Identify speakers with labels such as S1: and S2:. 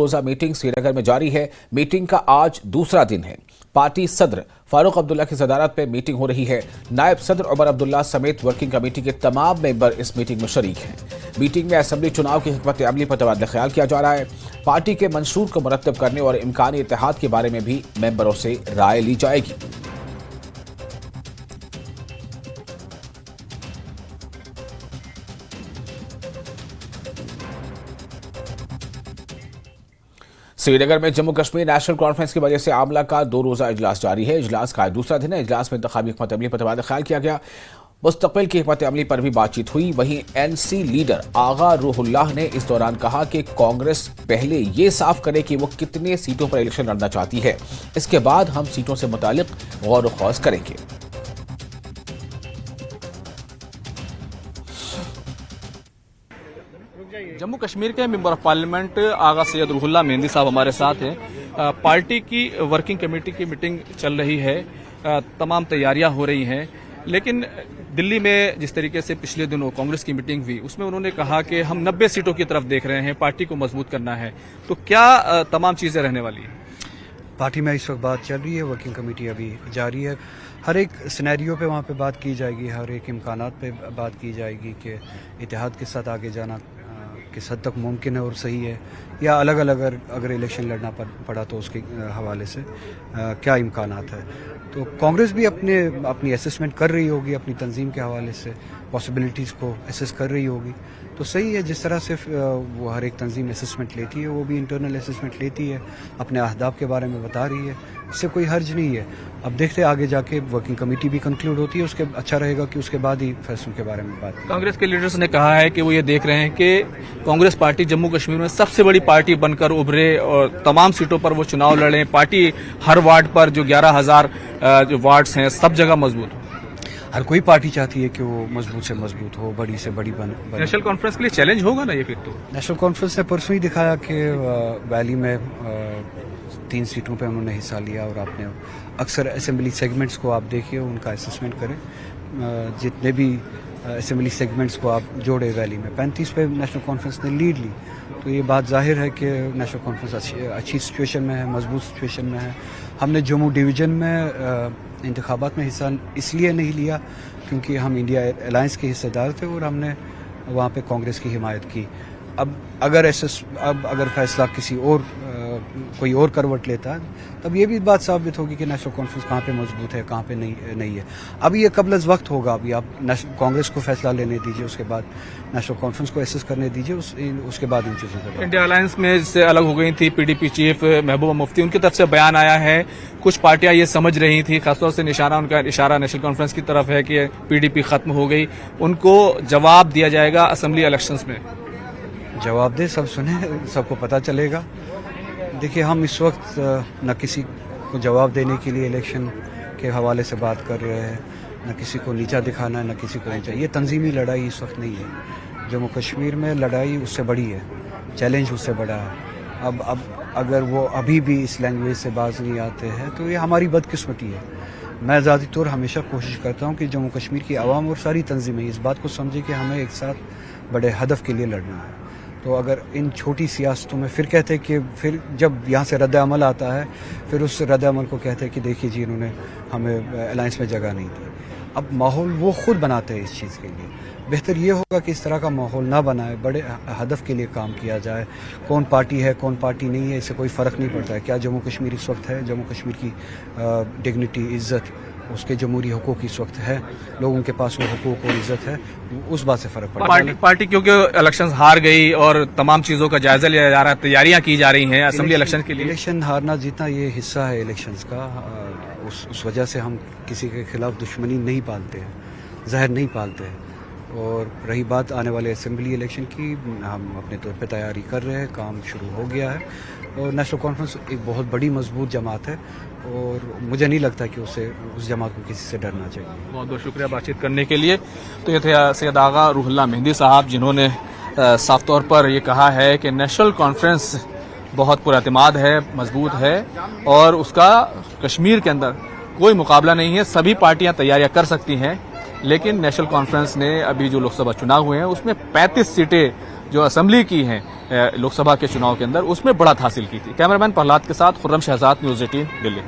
S1: रोजा मीटिंग श्रीनगर में जारी है। मीटिंग का आज दूसरा दिन है। पार्टी सदर फारूक अब्दुल्ला की सदारत में मीटिंग हो रही है। नायब सदर उमर अब्दुल्ला समेत वर्किंग कमेटी के तमाम मेंबर इस मीटिंग में शरीक हैं। मीटिंग में असेंबली चुनाव की हिकमत अमली पर तबादला ख्याल किया जा रहा है। पार्टी के मंशूर को मुरत्तब करने और इम्कानी इत्तेहाद के बारे में भी मेंबरों से राय ली जाएगी। श्रीनगर में जम्मू कश्मीर नेशनल कॉन्फ्रेंस की वजह से आमला का 2 रोजा इजलास जारी है। इजलास का दूसरा दिन है। इजलास में इंतखाबी हिकमत अमली पर तबादला ख्याल किया गया। मुस्तकबिल की हिकमत अमली पर भी बातचीत हुई। वहीं एनसी लीडर आगा रूहुल्लाह ने इस दौरान कहा कि कांग्रेस पहले ये साफ करे कि वो कितने सीटों पर इलेक्शन लड़ना चाहती है, इसके बाद हम सीटों से मुतालिक गौर व खौज करेंगे।
S2: जम्मू कश्मीर के मेंबर ऑफ पार्लियामेंट आगा सैयद रूहुल्लाह मेहंदी साहब हमारे साथ हैं। पार्टी की वर्किंग कमेटी की मीटिंग चल रही है, तमाम तैयारियां हो रही हैं, लेकिन दिल्ली में जिस तरीके से पिछले दिनों कांग्रेस की मीटिंग हुई उसमें उन्होंने कहा कि हम 90 सीटों की तरफ देख रहे हैं, पार्टी को मजबूत करना है। तो क्या तमाम चीजें रहने वाली हैं?
S3: पार्टी में इस वक्त बात चल रही है, वर्किंग कमेटी अभी जारी है। हर एक सिनेरियो पे वहाँ पे बात की जाएगी, हर एक इम्कानात पे बात की जाएगी कि इत्तेहाद के साथ आगे जाना किस हद तक मुमकिन है और सही है, या अलग अलग अगर इलेक्शन लड़ना पड़ा तो उसके हवाले से क्या इम्कानात है। तो कांग्रेस भी अपनी असेसमेंट कर रही होगी, अपनी तंजीम के हवाले से पॉसिबिलिटीज़ को असेस कर रही होगी। तो सही है, जिस तरह से वो हर एक तंजीम असेसमेंट लेती है, वो भी इंटरनल असेसमेंट लेती है, अपने अहदाफ के बारे में बता रही है, इससे कोई हर्ज नहीं है। अब देखते हैं आगे जाके वर्किंग कमेटी भी कंक्लूड होती है, उसके अच्छा रहेगा कि उसके बाद ही फैसलों के बारे में बात की।
S2: कांग्रेस के लीडर्स ने कहा है कि वो ये देख रहे हैं कि कांग्रेस पार्टी जम्मू कश्मीर में सबसे बड़ी पार्टी बनकर उभरे और तमाम सीटों पर वो चुनाव लड़े। पार्टी हर वार्ड पर जो 11,000 जो वार्ड्स हैं सब जगह मजबूत हो।
S3: हर कोई पार्टी चाहती है कि वो मजबूत से मजबूत हो, बड़ी से बड़ी बने।
S2: नेशनल कॉन्फ्रेंस के लिए चैलेंज होगा ना ये फिर? तो
S3: नेशनल कॉन्फ्रेंस ने परसों ही दिखाया कि वैली में 3 सीटों पे उन्होंने हिस्सा लिया, और आपने अक्सर असेंबली सेगमेंट्स को आप देखिए, उनका असेसमेंट करें। जितने भी असेंबली सेगमेंट्स को आप जोड़े वैली में 35 पे नेशनल कॉन्फ्रेंस ने लीड ली। तो ये बात जाहिर है कि नेशनल कॉन्फ्रेंस अच्छी सिचुएशन में है, मजबूत सिचुएशन में है। हमने जम्मू डिवीज़न में इंतखाबात में हिस्सा इसलिए नहीं लिया क्योंकि हम इंडिया अलायंस के हिस्सेदार थे और हमने वहाँ पे कांग्रेस की हिमायत की। अब अगर फैसला कोई और करवट लेता है, तब ये भी बात साबित होगी कि नेशनल कॉन्फ्रेंस कहाँ पे मजबूत है, कहाँ पे नहीं है। अभी ये कबल वक्त होगा, अभी आप कांग्रेस को फैसला लेने दीजिए, उसके बाद नेशनल कॉन्फ्रेंस को एसेस करने दीजिए, उसके बाद इन चीज़ों पर।
S2: इंडिया अलायंस में इससे अलग हो गई थी पीडीपी चीफ महबूबा मुफ्ती, उनकी तरफ से बयान आया है। कुछ पार्टियां ये समझ रही थी, खासतौर से उनका इशारा नेशनल कॉन्फ्रेंस की तरफ है कि पीडीपी खत्म हो गई, उनको जवाब दिया जाएगा असेंबली इलेक्शंस में।
S3: जवाब दे, सब सुने, सबको पता चलेगा। देखिए, हम इस वक्त न किसी को जवाब देने के लिए इलेक्शन के हवाले से बात कर रहे हैं, न किसी को नीचा दिखाना है, न किसी को नीचा। ये तंजीमी लड़ाई इस वक्त नहीं है। जम्मू कश्मीर में लड़ाई उससे बड़ी है, चैलेंज उससे बड़ा है। अब अगर वो अभी भी इस लैंग्वेज से बाज नहीं आते हैं तो ये हमारी बदकिस्मती है। मैं ज़ाती तौर हमेशा कोशिश करता हूँ कि जम्मू कश्मीर की आवाम और सारी तंजीमें इस बात को समझे कि हमें एक साथ बड़े हदफ के लिए लड़ना है। तो अगर इन छोटी सियासतों में फिर कहते हैं कि फिर जब यहाँ से रद्द अमल आता है, फिर उस रद्द अमल को कहते हैं कि देखिए जी, इन्होंने हमें अलायंस में जगह नहीं दी। अब माहौल वो खुद बनाते हैं इस चीज़ के लिए। बेहतर ये होगा कि इस तरह का माहौल ना बनाए, बड़े हदफ के लिए काम किया जाए। कौन पार्टी है, कौन पार्टी नहीं है, इससे कोई फ़र्क नहीं पड़ता है। क्या जम्मू कश्मीर इस वक्त है, जम्मू कश्मीर की डिग्निटी, इज़्ज़त, उसके जमहूरी हुकूक इस वक्त है, लोगों के पास वो हुकूक और इज्जत है, उस बात से फ़र्क पड़ता है।
S2: पार्टी क्योंकि इलेक्शन हार गई और तमाम चीज़ों का जायजा लिया जा रहा है, तैयारियां की जा रही हैं असेंबली इलेक्शन के लिए।
S3: इलेक्शन हारना जीतना ये हिस्सा है इलेक्शंस का। उस वजह से हम किसी के खिलाफ दुश्मनी नहीं पालते हैं, जहर नहीं पालते हैं। और रही बात आने वाले असेंबली इलेक्शन की, हम अपने तौर पे तैयारी कर रहे हैं, काम शुरू हो गया है। और नेशनल कॉन्फ्रेंस एक बहुत बड़ी मजबूत जमात है और मुझे नहीं लगता कि उस जमात को किसी से डरना चाहिए।
S2: बहुत बहुत शुक्रिया बातचीत करने के लिए। तो ये थे सैयद आगा रूहुल्लाह मेहंदी साहब, जिन्होंने साफ तौर पर ये कहा है कि नेशनल कॉन्फ्रेंस बहुत पुरअतिमाद है, मजबूत है और उसका कश्मीर के अंदर कोई मुकाबला नहीं है। सभी पार्टियां तैयारियां कर सकती हैं, लेकिन नेशनल कॉन्फ्रेंस ने अभी जो लोकसभा चुनाव हुए हैं उसमें 35 सीटें जो असेंबली की हैं लोकसभा के चुनाव के अंदर, उसमें बढ़त हासिल की थी। कैमरामैन प्रहलाद के साथ खुर्रम शहजाद, न्यूज़ 18 दिल्ली।